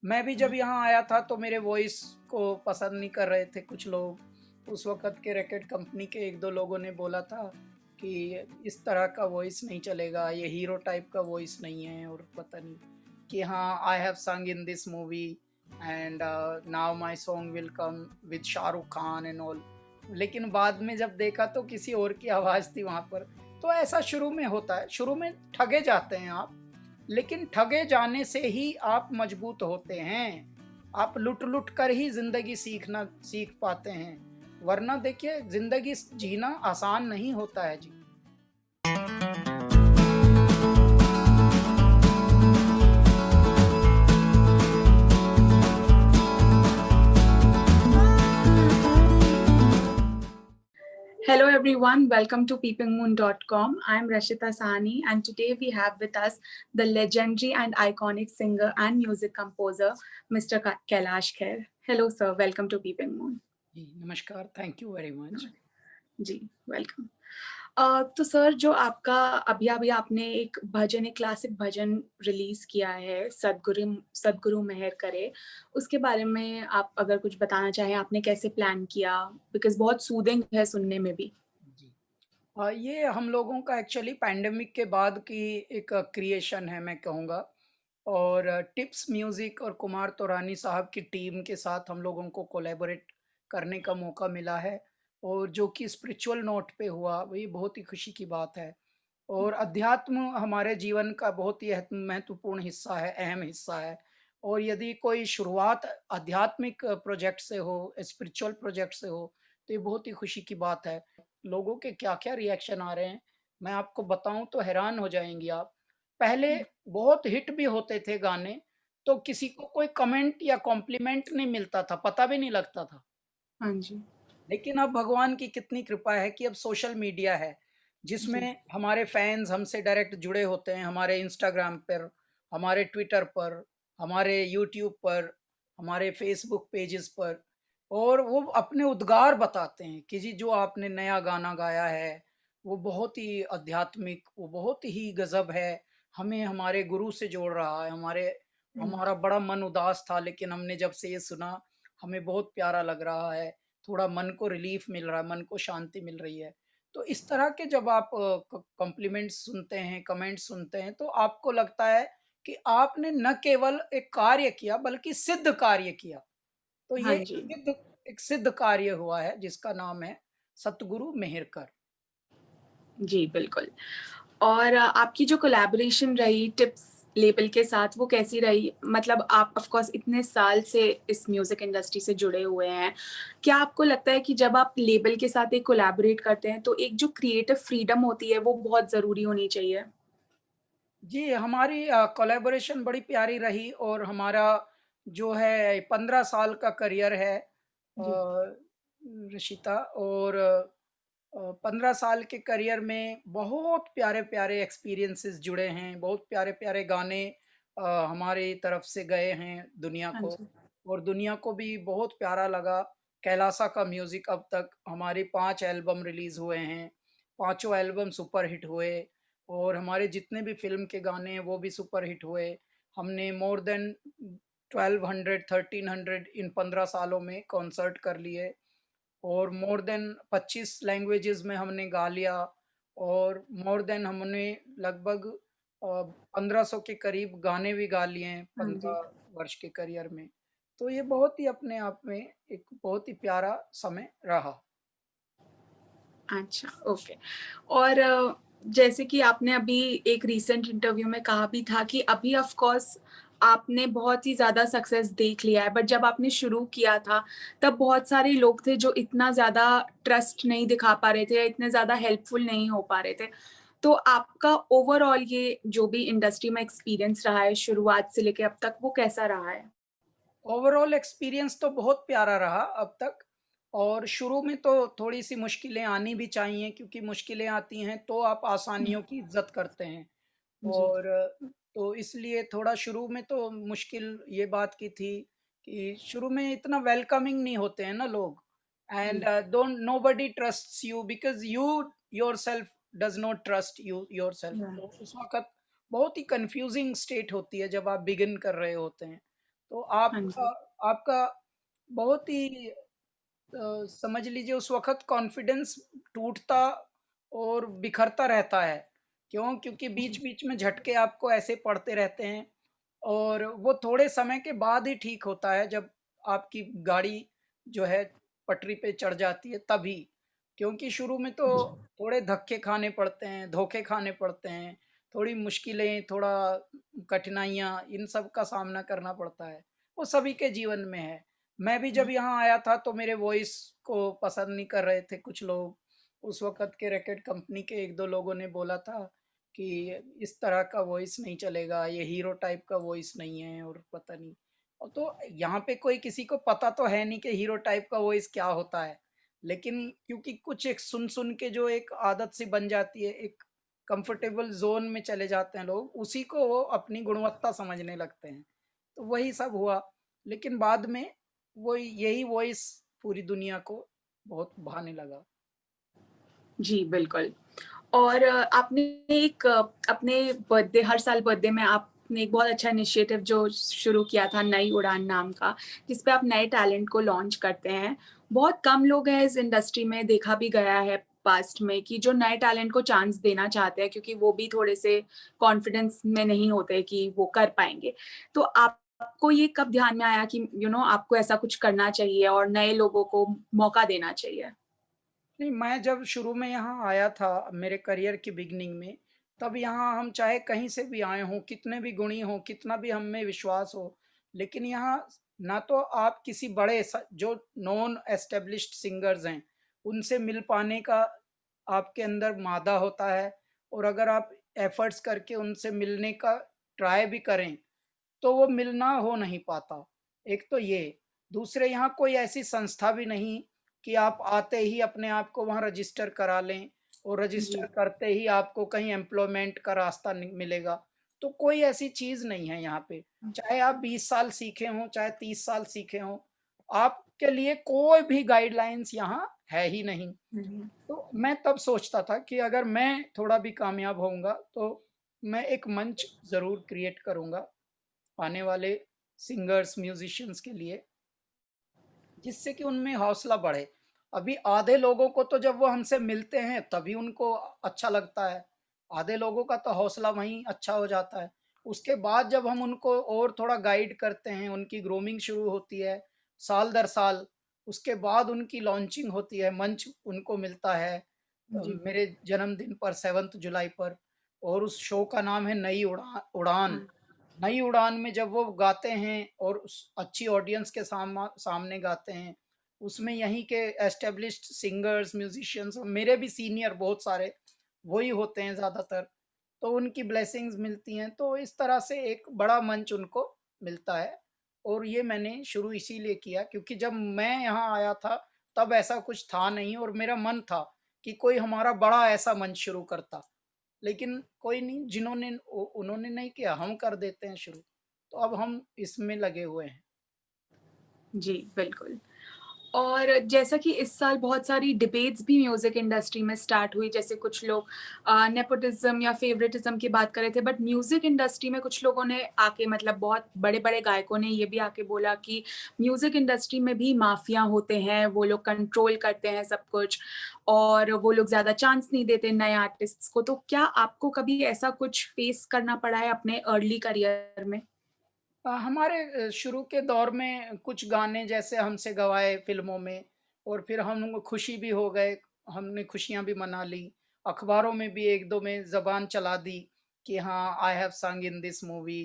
मैं भी जब यहाँ आया था तो मेरे वॉइस को पसंद नहीं कर रहे थे कुछ लोग। उस वक़्त के रैकेट कंपनी के 1-2 लोगों ने बोला था कि इस तरह का वॉइस नहीं चलेगा, ये हीरो टाइप का वॉइस नहीं है और पता नहीं कि हाँ, आई हैव संग in this movie and now my song will come with Shahrukh Khan and all. लेकिन बाद में जब देखा तो किसी और की आवाज़ थी वहाँ पर। तो ऐसा शुरू में होता है, शुरू में ठगे जाते हैं आप, लेकिन ठगे जाने से ही आप मजबूत होते हैं। आप लुट-लुट कर ही ज़िंदगी सीख पाते हैं। वरना देखिए ज़िंदगी जीना आसान नहीं होता है जी। Hello everyone, welcome to peepingmoon.com. I'm Rashita Sahani and today we have with us the legendary and iconic singer and music composer Mr. Kailash Kher. Hello sir, welcome to Peeping Moon. जी, नमस्कार, thank you very much. जी, welcome. तो sir जो आपका अभी-अभी आपने एक भजन, एक क्लासिक भजन रिलीज़ किया है, सद्गुरु मेहर करे, उसके बारे में आप अगर कुछ बताना चाहें, आपने कैसे प्लान किया? बिकॉज़ बहुत सूदिंग है सुनने में भी। जी। ये हम लोगों का एक्चुअली पैंडेमिक के बाद की एक क्रिएशन है मैं कहूँगा। और टिप्स म्यूज़िक और कुमार तौरानी साहब की टीम के साथ हम लोगों को कोलैबोरेट करने का मौका मिला है और जो कि स्पिरिचुअल नोट पे हुआ, वही बहुत ही खुशी की बात है। और अध्यात्म हमारे जीवन का बहुत ही महत्वपूर्ण हिस्सा है, अहम हिस्सा है। और यदि कोई शुरुआत आध्यात्मिक प्रोजेक्ट से हो, स्पिरिचुअल प्रोजेक्ट से हो, तो ये बहुत ही खुशी की बात है। लोगों के क्या-क्या रिएक्शन आ रहे हैं, मैं आपको बताऊँ तो हैरान हो जाएँगी आप। पहले बहुत हिट भी होते थे गाने, तो किसी को कोई कमेंट या कॉम्प्लीमेंट नहीं मिलता था, पता भी नहीं लगता था। हाँ जी। लेकिन अब भगवान की कितनी कृपा है कि अब सोशल मीडिया है, जी। जिसमें हमारे फैन्स हमसे डायरेक्ट जुड़े होते हैं, हमारे इंस्टाग्राम पर, हमारे ट्विटर पर, हमारे यूट्यूब पर, हमारे फेसबुक पेजेस पर। और वो अपने उद्गार बताते हैं कि जी जो आपने नया गाना गाया है, वो बहुत ही आध्यात्मिक, वो बहुत ही गज़ब है, हमें हमारे गुरु से जोड़ रहा है, हुँ, हमारा बड़ा मन उदास था लेकिन हमने जब से ये सुना, हमें बहुत प्यारा लग रहा है। थोड़ा मन को रिलीफ मिल रहा है, मन को शांति मिल रही है। तो इस तरह के जब आप कॉम्प्लीमेंट्स सुनते हैं, कमेंट्स सुनते हैं, तो आपको लगता है कि आपने न केवल एक कार्य किया बल्कि सिद्ध कार्य किया। तो हाँ ये जी। एक सिद्ध कार्य हुआ है जिसका नाम है सतगुरु मेहर। जी, बिल्कुल। और आपकी जो कोलैबोरेशन रही टिप्स लेबल के साथ वो कैसी रही? मतलब आप ऑफ़ कोर्स इतने साल से इस म्यूज़िक इंडस्ट्री से जुड़े हुए हैं। क्या आपको लगता है कि जब आप लेबल के साथ एक कोलैबोरेट करते हैं तो एक जो क्रिएटिव फ्रीडम होती है वो बहुत ज़रूरी होनी चाहिए? जी, हमारी कोलैबोरेशन बड़ी प्यारी रही और हमारा जो है 15 साल का करियर है जी। ऋषिता। और 15 साल के करियर में बहुत प्यारे-प्यारे एक्सपीरियंसेस जुड़े हैं, बहुत प्यारे-प्यारे गाने हमारी तरफ से गए हैं दुनिया हाँ को जी। और दुनिया को भी बहुत प्यारा लगा। कैलासा का म्यूज़िक अब तक हमारी 5 एल्बम रिलीज़ हुए हैं, पाँचों एल्बम सुपर हिट हुए और हमारे जितने भी फ़िल्म के गाने हैं वो भी सुपर हिट हुए। हमने मोर देन 1200 1300 इन 15 सालों में कॉन्सर्ट कर लिए और मोर देन 25 लैंग्वेजेस में हमने गा लिया और मोर देन हमने लगभग 1500 के करीब गाने भी गा लिए हैं हाँ जी। 15 वर्ष के करियर में। तो ये बहुत ही अपने आप में एक बहुत ही प्यारा समय रहा। अच्छा, ओके। और जैसे कि आपने अभी एक रीसेंट इंटरव्यू में कहा भी था कि अभी ऑफ़ कोर्स आपने बहुत ही ज़्यादा सक्सेस देख लिया है, बट जब आपने शुरू किया था, तब बहुत सारे लोग थे जो इतना ज़्यादा ट्रस्ट नहीं दिखा पा रहे थे या इतने ज़्यादा हेल्पफुल नहीं हो पा रहे थे। तो आपका ओवरऑल ये जो भी इंडस्ट्री में एक्सपीरियंस रहा है शुरुआत से लेके अब तक, वो कैसा रहा है? ओवरऑल एक्सपीरियंस तो बहुत प्यारा रहा अब तक। और शुरू में तो थोड़ी-सी मुश्किलें आनी भी चाहिए क्योंकि मुश्किलें आती हैं तो आप हुँ, आसानियों की इज़्ज़त करते हैं। जी, और तो इसलिए थोड़ा शुरू में तो मुश्किल ये बात की थी कि शुरू में इतना वेलकमिंग नहीं होते हैं ना लोग एंड जी, don't nobody trusts you because you yourself does not trust you yourself. तो राइट, उस वक़्त बहुत ही कन्फ्यूज़िंग स्टेट होती है जब आप बिगिन कर रहे होते हैं। तो हाँ आपका जी। आपका बहुत ही समझ लीजिए उस वक़्त कॉन्फिडेंस टूटता और बिखरता रहता है। क्यों? क्योंकि जी। बीच-बीच में झटके आपको ऐसे पड़ते रहते हैं और वो थोड़े समय के बाद ही ठीक होता है जब आपकी गाड़ी जो है पटरी पे चढ़ जाती है तभी। क्योंकि शुरू में तो जी। थोड़े धक्के खाने पड़ते हैं, धोखे खाने पड़ते हैं, थोड़ी मुश्किलें, थोड़ा कठिनाइयाँ इन सब का सामना करना पड़ता है। वो सभी के जीवन में है। मैं भी जब यहाँ आया था तो मेरे वॉइस को पसंद नहीं कर रहे थे कुछ लोग। उस वक़्त के रैकेट कंपनी के 1-2 लोगों ने बोला था कि इस तरह का वॉइस नहीं चलेगा, ये हीरो टाइप का वॉइस नहीं है और पता नहीं। तो यहाँ पे कोई किसी को पता तो है नहीं कि हीरो टाइप का वॉइस क्या होता है। लेकिन क्योंकि कुछ एक सुन-सुन के जो एक आदत सी बन जाती है, एक कंफर्टेबल ज़ोन में चले जाते हैं लोग, उसी को वो अपनी गुणवत्ता समझने लगते हैं। तो वही सब हुआ। लेकिन बाद में वो यही वॉइस पूरी दुनिया को बहुत भाने लगा। जी, बिल्कुल। और आपने एक अपने बर्थडे हर साल बर्थडे में आपने एक बहुत अच्छा इनिशिएटिव जो शुरू किया था नई उड़ान नाम का, जिस पे आप नए टैलेंट को लॉन्च करते हैं। बहुत कम लोग हैं इस इंडस्ट्री में, देखा भी गया है पास्ट में कि जो नए टैलेंट को चांस देना चाहते हैं क्योंकि वो भी थोड़े से कॉन्फिडेंस में नहीं होते कि वो कर पाएँगे। तो आपको ये कब ध्यान में आया कि आपको ऐसा कुछ करना चाहिए और नए लोगों को मौका देना चाहिए? नहीं, मैं जब शुरू में यहाँ आया था मेरे करियर की बिगिनिंग में, तब यहाँ हम चाहे कहीं से भी आए हों, कितने भी गुणी हों, कितना भी हम में विश्वास हो, लेकिन यहाँ ना तो आप किसी बड़े जो नॉन एस्टेब्लिश्ड सिंगर्स हैं, उनसे मिल पाने का आपके अंदर मादा होता है और अगर आप एफर्ट्स करके उनसे मिलने का ट्राई भी करें, तो वो मिलना हो नहीं पाता। एक तो ये, दूसरे यहाँ कोई ऐसी संस्था भी नहीं कि आप आते ही अपने आप को वहाँ रजिस्टर करा लें और रजिस्टर जी। करते ही आपको कहीं एम्प्लॉयमेंट का रास्ता मिलेगा। तो कोई ऐसी चीज़ नहीं है यहाँ पे। चाहे आप 20 साल सीखे हों, चाहे 30 साल सीखे हों, आपके लिए कोई भी गाइडलाइंस यहाँ है ही नहीं। हुँ। तो मैं तब सोचता था कि अगर मैं थोड़ा भी कामयाब होऊँगा, तो मैं एक मंच ज़रूर क्रिएट करूँगा आने वाले सिंगर्स, म्यूज़िशियंस के लिए, जिससे कि उनमें हौसला बढ़े। अभी आधे लोगों को तो जब वो हमसे मिलते हैं तभी उनको अच्छा लगता है। आधे लोगों का तो हौसला वहीं अच्छा हो जाता है। उसके बाद जब हम उनको और थोड़ा गाइड करते हैं, उनकी ग्रूमिंग शुरू होती है, साल दर साल, उसके बाद उनकी लॉन्चिंग होती है, मंच उनको मिलता है। जी। मेरे जन्मदिन पर 7 जुलाई पर और उस शो का नाम है नई उड़ान। हाँ। नई उड़ान में जब वो गाते हैं और उस अच्छी ऑडियंस के सामने गाते हैं, उसमें यहीं के एस्टेब्लिश्ड सिंगर्स, म्यूज़िशियंस मेरे भी सीनियर बहुत सारे वही होते हैं ज़्यादातर, तो उनकी ब्लेसिंग्स मिलती हैं, तो इस तरह से एक बड़ा मंच उनको मिलता है और ये मैंने शुरू इसीलिए किया क्योंकि जब मैं यहाँ आया था, तब ऐसा कुछ था नहीं और मेरा मन था कि कोई हमारा बड़ा ऐसा मंच शुरू करता। लेकिन कोई नहीं जिन्होंने उन्होंने नहीं किया, हम कर देते हैं शुरू। तो अब हम इसमें लगे हुए हैं। जी, बिल्कुल। और जैसा कि इस साल बहुत सारी डिबेट्स भी म्यूज़िक इंडस्ट्री में स्टार्ट हुई, जैसे कुछ लोग नेपोटिज़्म या फ़ेवरेटिज़्म की बात कर रहे थे, बट म्यूज़िक इंडस्ट्री में कुछ लोगों ने आके मतलब बहुत बड़े-बड़े गायकों ने ये भी आके बोला कि म्यूज़िक इंडस्ट्री में भी माफ़िया होते हैं, वो लोग कंट्रोल करते हैं सब कुछ और वो लोग ज़्यादा चांस नहीं देते नए आर्टिस्ट्स को। तो क्या आपको कभी ऐसा कुछ फ़ेस करना पड़ा है अपने अर्ली करियर में? हमारे शुरू के दौर में कुछ गाने जैसे हमसे गवाए फ़िल्मों में और फिर हम खुशी भी हो गए, हमने खुशियाँ भी मना ली। अखबारों में भी 1-2 में ज़बान चला दी कि हाँ, आई हैव संग in this movie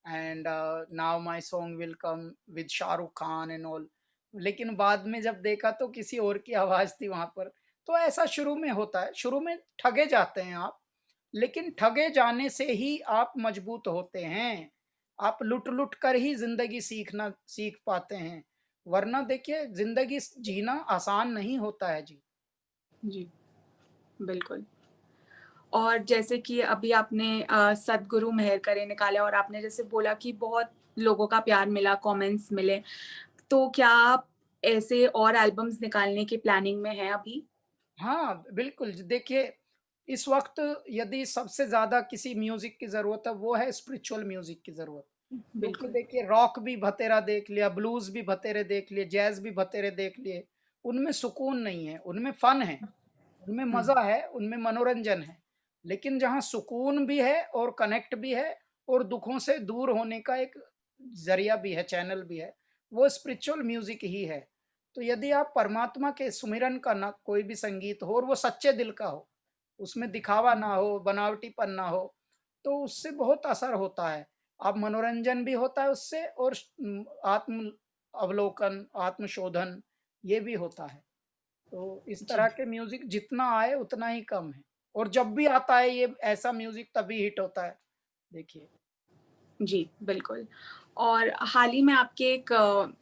and now my song will come with Shahrukh Khan and all. लेकिन बाद में जब देखा तो किसी और की आवाज़ थी वहाँ पर। तो ऐसा शुरू में होता है, शुरू में ठगे जाते हैं आप, लेकिन ठगे जाने से ही आप मजबूत होते हैं। आप लुट-लुट कर ही ज़िंदगी सीख पाते हैं। वरना देखिए ज़िंदगी जीना आसान नहीं होता है जी। जी, बिल्कुल। और जैसे कि अभी आपने सद्गुरु मेहर करे निकाला और आपने जैसे बोला कि बहुत लोगों का प्यार मिला, कमेंट्स मिले। तो क्या आप ऐसे और एल्बम्स निकालने की प्लानिंग में हैं अभी? हाँ, बिल्कुल देखिए इस वक़्त यदि सबसे ज़्यादा किसी म्यूज़िक की ज़रूरत है वो है स्पिरिचुअल म्यूज़िक की ज़रूरत। क्योंकि बिल्कुल। देखिए रॉक भी भतेरा देख लिया, ब्लूज़ भी भतेरे देख लिए, जैज़ भी भतेरे देख लिए, उनमें सुकून नहीं है, उनमें फन है, उनमें हुँ, मज़ा है, उनमें मनोरंजन है। लेकिन जहाँ सुकून भी है और कनेक्ट भी है और दुखों से दूर होने का एक ज़रिया भी है, चैनल भी है, वो स्पिरिचुअल म्यूज़िक ही है। तो यदि आप परमात्मा के सुमिरन का ना कोई भी संगीत हो और वो सच्चे दिल का हो, उसमें दिखावा हुँ, ना हो, बनावटीपन ना हो, तो उससे बहुत असर होता है। आप मनोरंजन भी होता है उससे और आत्म अवलोकन, आत्मशोधन ये भी होता है। तो इस तरह जी। के म्यूज़िक जितना आए उतना ही कम है और जब भी आता है ये ऐसा म्यूज़िक तभी हिट होता है। देखिए जी, बिल्कुल। और हाल ही में आपके एक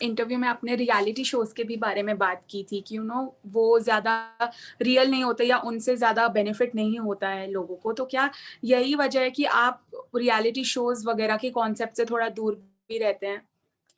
इंटरव्यू में आपने रियलिटी शोज़ के भी बारे में बात की थी कि वो ज़्यादा रियल नहीं होते या उनसे ज़्यादा बेनिफिट नहीं होता है लोगों को। तो क्या यही वजह है कि आप रियलिटी शोज़ वग़ैरह के कॉन्सेप्ट से थोड़ा दूर भी रहते हैं?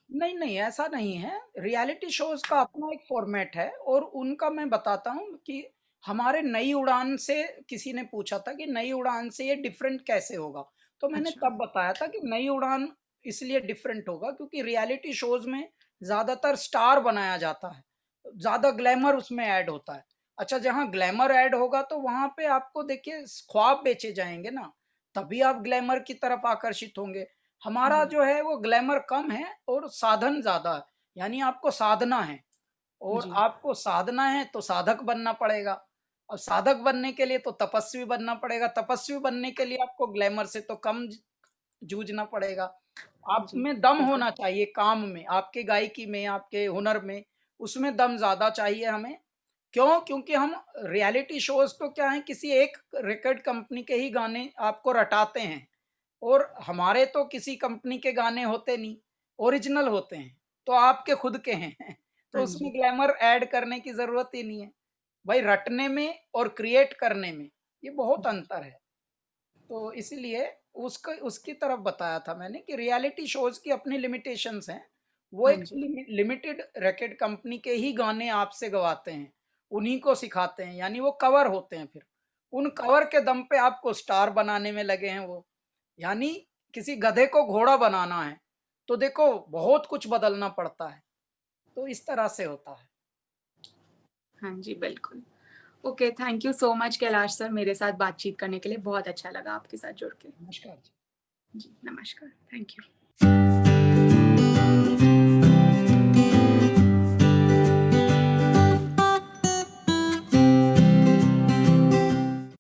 नहीं, नहीं ऐसा नहीं है। रियलिटी शोज़ का अपना एक फ़ॉर्मेट है और उनका मैं बताता हूँ कि हमारे नई उड़ान से किसी ने पूछा था कि नई उड़ान से ये डिफरेंट कैसे होगा? तो मैंने अच्छा। तब बताया था कि नई उड़ान इसलिए डिफरेंट होगा क्योंकि रियलिटी शोज़ में ज़्यादातर स्टार बनाया जाता है। ज़्यादा ग्लैमर उसमें ऐड होता है। अच्छा जहाँ ग्लैमर ऐड होगा तो वहाँ पे आपको देखिए ख्वाब बेचे जाएँगे ना, तभी आप ग्लैमर की तरफ आकर्षित होंगे। हमारा जी, जो है वो ग्लैमर कम है और साधन ज़्यादा है। यानी आपको साधना है और जी, आपको साधना है तो साधक बनना पड़ेगा और साधक बनने के लिए तो तपस्वी बनना पड़ेगा। तपस्वी बनने के लिए आपको ग्लैमर से तो कम जूझना पड़ेगा। आप जी, में दम बिल्कुल। होना चाहिए काम में, आपके गायकी में, आपके हुनर में, उसमें दम ज़्यादा चाहिए हमें। क्यों? क्योंकि हम रियलिटी शोज़ तो क्या है किसी एक रिकॉर्ड कंपनी के ही गाने आपको रटाते हैं और हमारे तो किसी कंपनी के गाने होते नहीं, ओरिजिनल होते हैं, तो आपके खुद के हैं। तो हाँ उसमें जी। ग्लैमर ऐड करने की ज़रूरत ही नहीं है। भाई रटने में और क्रिएट करने में, ये बहुत जी, अंतर है। तो इसीलिए उसको उसकी तरफ बताया था मैंने कि रियलिटी शोज़ की अपनी लिमिटेशंस हैं। वो हाँ एक जी। लिमिटेड रैकेट कंपनी के ही गाने आपसे गवाते हैं, उन्हीं को सिखाते हैं, यानी वो कवर होते हैं फिर। उन कवर के दम पे आपको स्टार बनाने में लगे हैं वो। यानी किसी गधे को घोड़ा बनाना है, तो देखो बहुत कुछ बदलना पड़ता है। तो इस तरह से होता है। हाँ जी, बिल्कुल। Okay, thank you so much Kailash sir मेरे साथ बातचीत करने के लिए, बहुत अच्छा लगा आपके साथ जुड़ के। नमस्कार जी। जी, नमस्कार। Thank you.